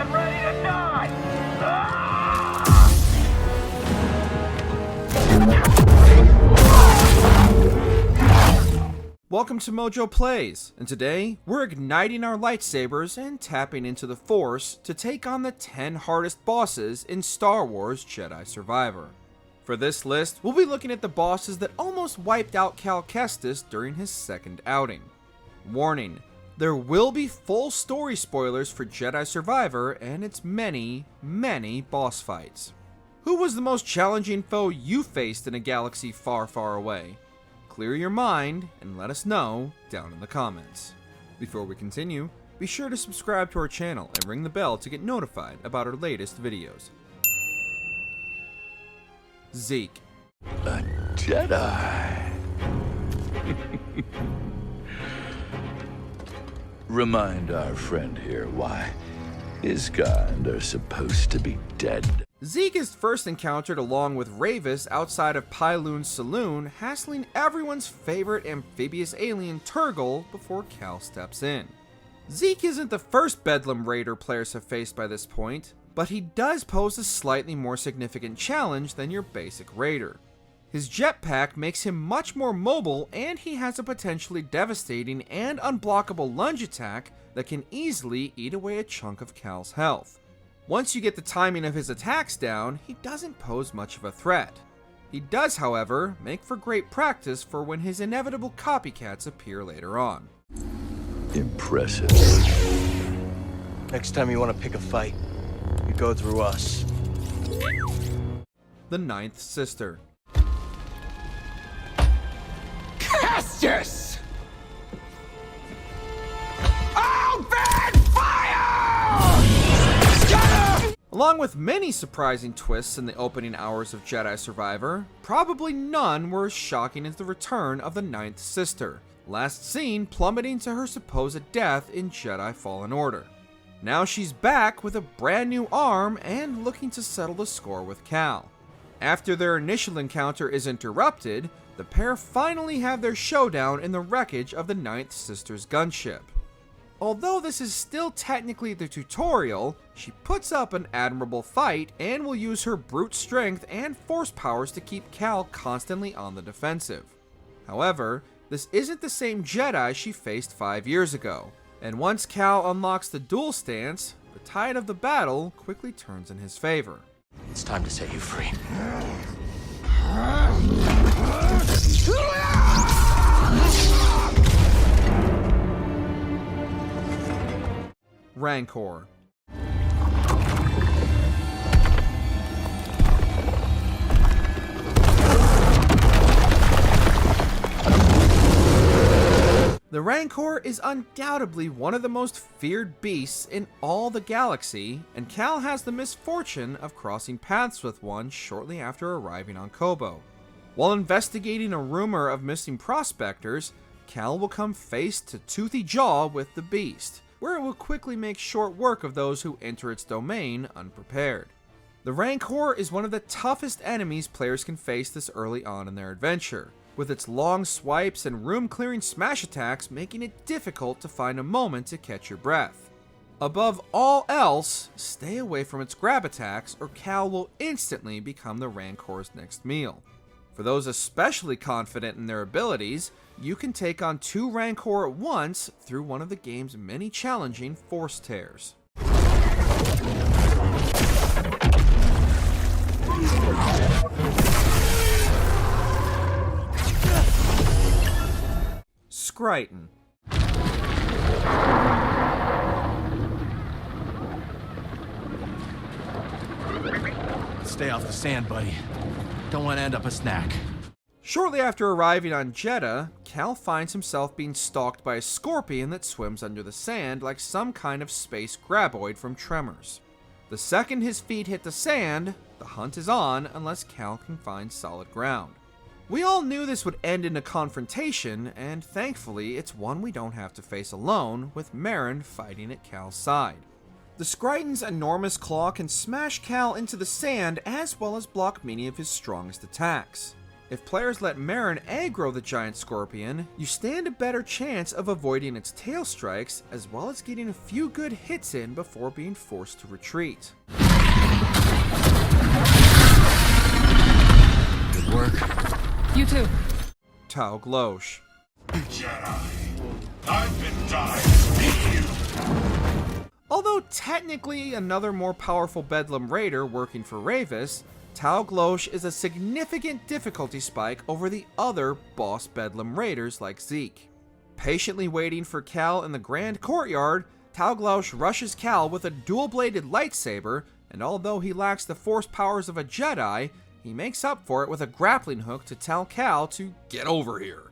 am ready to die! Welcome to MojoPlays, and today we're igniting our lightsabers and tapping into the Force to take on the 10 hardest bosses in Star Wars Jedi Survivor. For this list, we'll be looking at the bosses that almost wiped out Cal Kestis during his second outing. Warning, there will be full story spoilers for Jedi Survivor and its many, many boss fights. Who was the most challenging foe you faced in a galaxy far, far away? Clear your mind and let us know down in the comments. Before we continue, be sure to subscribe to our channel and ring the bell to get notified about our latest videos. Zeke. A Jedi. Remind our friend here why his kind are supposed to be dead. Zeke is first encountered along with Ravis outside of Pyloon's saloon, hassling everyone's favorite amphibious alien Turgle before Cal steps in. Zeke isn't the first Bedlam Raider players have faced by this point, but he does pose a slightly more significant challenge than your basic Raider. His jetpack makes him much more mobile, and he has a potentially devastating and unblockable lunge attack that can easily eat away a chunk of Cal's health. Once you get the timing of his attacks down, he doesn't pose much of a threat. He does, however, make for great practice for when his inevitable copycats appear later on. Impressive. Next time you want to pick a fight, you go through us. The Ninth Sister. Kestis! Open fire! Along with many surprising twists in the opening hours of Jedi Survivor, probably none were as shocking as the return of the Ninth Sister, last seen plummeting to her supposed death in Jedi Fallen Order. Now she's back with a brand new arm and looking to settle the score with Cal. After their initial encounter is interrupted, the pair finally have their showdown in the wreckage of the Ninth Sister's gunship. Although this is still technically the tutorial, she puts up an admirable fight and will use her brute strength and force powers to keep Cal constantly on the defensive. However, this isn't the same Jedi she faced 5 years ago, and once Cal unlocks the duel stance, the tide of the battle quickly turns in his favor. It's time to set you free. Rancor. The Rancor is undoubtedly one of the most feared beasts in all the galaxy, and Cal has the misfortune of crossing paths with one shortly after arriving on Kobo. While investigating a rumor of missing prospectors, Cal will come face to toothy jaw with the beast, where it will quickly make short work of those who enter its domain unprepared. The Rancor is one of the toughest enemies players can face this early on in their adventure, with its long swipes and room-clearing smash attacks making it difficult to find a moment to catch your breath. Above all else, stay away from its grab attacks or Cal will instantly become the Rancor's next meal. For those especially confident in their abilities, you can take on 2 Rancor at once through one of the game's many challenging Force tears. Skriton. Stay off the sand, buddy. Don't want to end up a snack. Shortly after arriving on Jedha, Cal finds himself being stalked by a scorpion that swims under the sand like some kind of space graboid from Tremors. The second his feet hit the sand, the hunt is on unless Cal can find solid ground. We all knew this would end in a confrontation, and thankfully it's one we don't have to face alone, with Merrin fighting at Cal's side. The Skriton's enormous claw can smash Cal into the sand as well as block many of his strongest attacks. If players let Marin aggro the giant scorpion, you stand a better chance of avoiding its tail strikes, as well as getting a few good hits in before being forced to retreat. Good work. You too. Tague Louesh. Jedi, I've been dying to meet you. Although technically another more powerful Bedlam Raider working for Ravis, Tague Louesh is a significant difficulty spike over the other boss Bedlam Raiders like Zeke. Patiently waiting for Cal in the Grand Courtyard, Tague Louesh rushes Cal with a dual-bladed lightsaber, and although he lacks the force powers of a Jedi, he makes up for it with a grappling hook to tell Cal to get over here.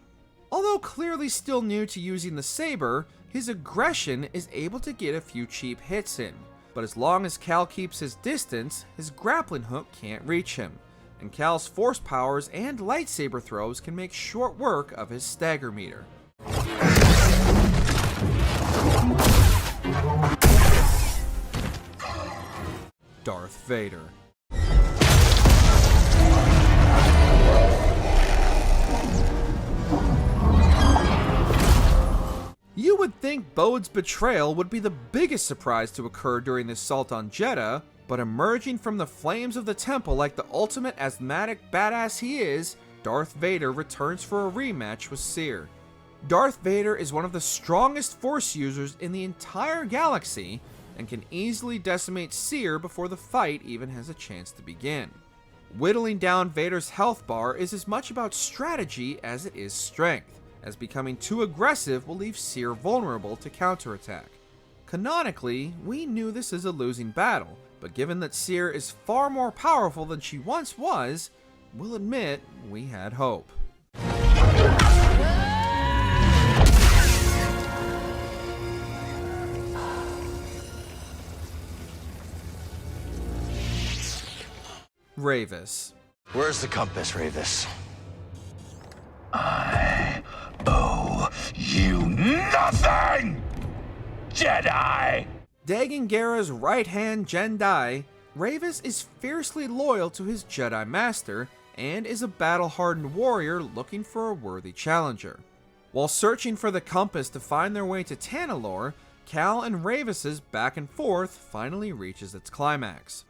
Although clearly still new to using the saber, his aggression is able to get a few cheap hits in. But as long as Cal keeps his distance, his grappling hook can't reach him, and Cal's force powers and lightsaber throws can make short work of his stagger meter. Darth Vader. You would think Bode's betrayal would be the biggest surprise to occur during the assault on Jeddah, but emerging from the flames of the temple like the ultimate asthmatic badass he is, Darth Vader returns for a rematch with Cere. Darth Vader is one of the strongest Force users in the entire galaxy, and can easily decimate Cere before the fight even has a chance to begin. Whittling down Vader's health bar is as much about strategy as it is strength, as becoming too aggressive will leave Cere vulnerable to counterattack. Canonically, we knew this is a losing battle, but given that Cere is far more powerful than she once was, we'll admit we had hope. Ravis. Where's the compass, Ravis? I owe you nothing, Jedi! Dagan Gera's right-hand Jedi, Ravis is fiercely loyal to his Jedi Master and is a battle-hardened warrior looking for a worthy challenger. While searching for the compass to find their way to Tanalorr, Cal and Ravis's back and forth finally reaches its climax.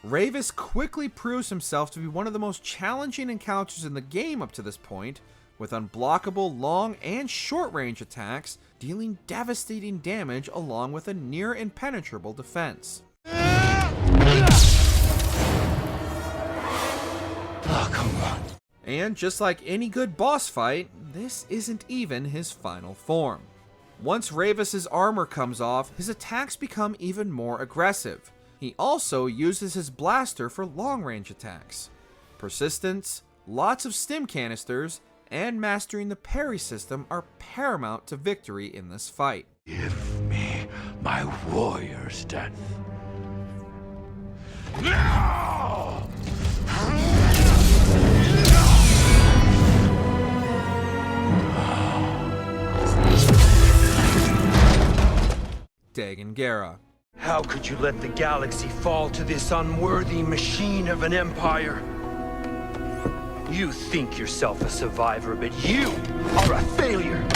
Ravis quickly proves himself to be one of the most challenging encounters in the game up to this point, with unblockable long and short range attacks dealing devastating damage along with a near impenetrable defense. Oh, come on. And just like any good boss fight, this isn't even his final form. Once Ravis's armor comes off, his attacks become even more aggressive. He also uses his blaster for long-range attacks. Persistence, lots of stim canisters, and mastering the parry system are paramount to victory in this fight. Give me my warrior's death. No! Dagan Gera. How could you let the galaxy fall to this unworthy machine of an empire? You think yourself a survivor, but you are a failure!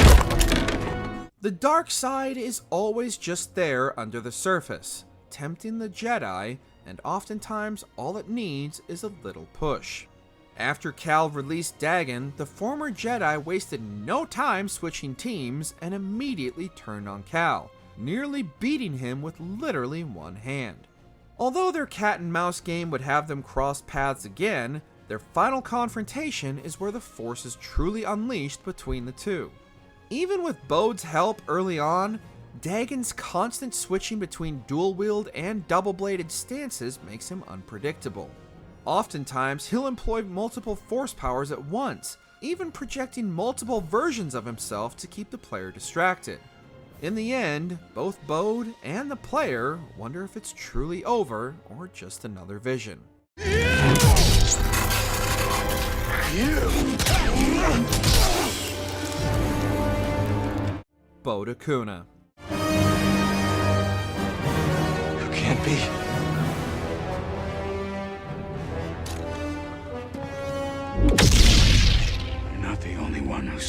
The dark side is always just there under the surface, tempting the Jedi, and oftentimes all it needs is a little push. After Cal released Dagan, the former Jedi wasted no time switching teams and immediately turned on Cal, nearly beating him with literally one hand. Although their cat and mouse game would have them cross paths again, their final confrontation is where the Force is truly unleashed between the two. Even with Bode's help early on, Dagan's constant switching between dual-wield and double-bladed stances makes him unpredictable. Oftentimes, he'll employ multiple Force powers at once, even projecting multiple versions of himself to keep the player distracted. In the end, both Bode and the player wonder if it's truly over or just another vision. Bode Akuna. You can't be.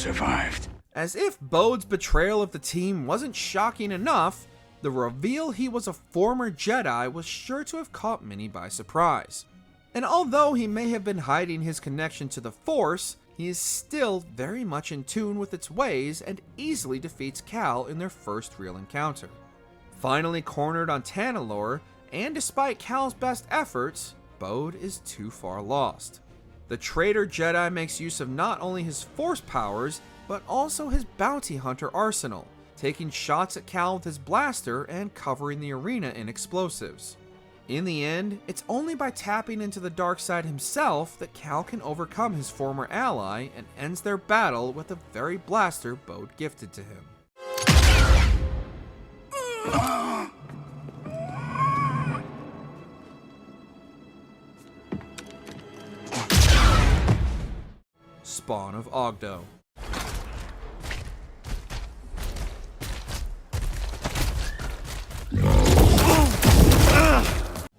survived. As if Bode's betrayal of the team wasn't shocking enough, the reveal he was a former Jedi was sure to have caught many by surprise. And although he may have been hiding his connection to the Force, he is still very much in tune with its ways and easily defeats Cal in their first real encounter. Finally cornered on Tanalorr, and despite Cal's best efforts, Bode is too far lost. The traitor Jedi makes use of not only his Force powers, but also his bounty hunter arsenal, taking shots at Cal with his blaster and covering the arena in explosives. In the end, it's only by tapping into the dark side himself that Cal can overcome his former ally and ends their battle with the very blaster Bode gifted to him. Spawn of Oggdo.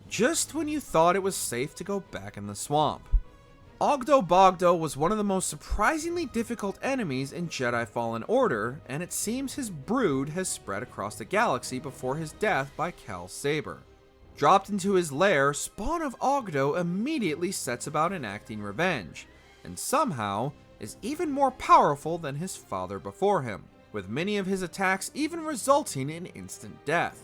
Just when you thought it was safe to go back in the swamp. Oggdo Bogdo was one of the most surprisingly difficult enemies in Jedi Fallen Order, and it seems his brood has spread across the galaxy before his death by Cal's saber. Dropped into his lair, Spawn of Oggdo immediately sets about enacting revenge, and somehow is even more powerful than his father before him, with many of his attacks even resulting in instant death.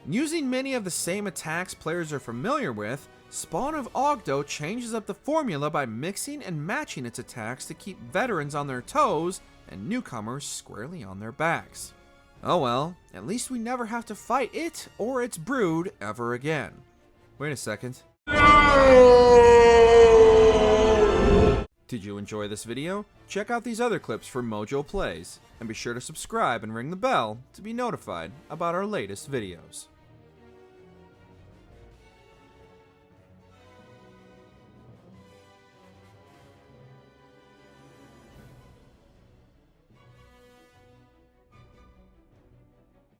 Using many of the same attacks players are familiar with, Spawn of Oggdo changes up the formula by mixing and matching its attacks to keep veterans on their toes and newcomers squarely on their backs. Oh well, at least we never have to fight it or its brood ever again. Wait a second. Did you enjoy this video? Check out these other clips from MojoPlays, and be sure to subscribe and ring the bell to be notified about our latest videos.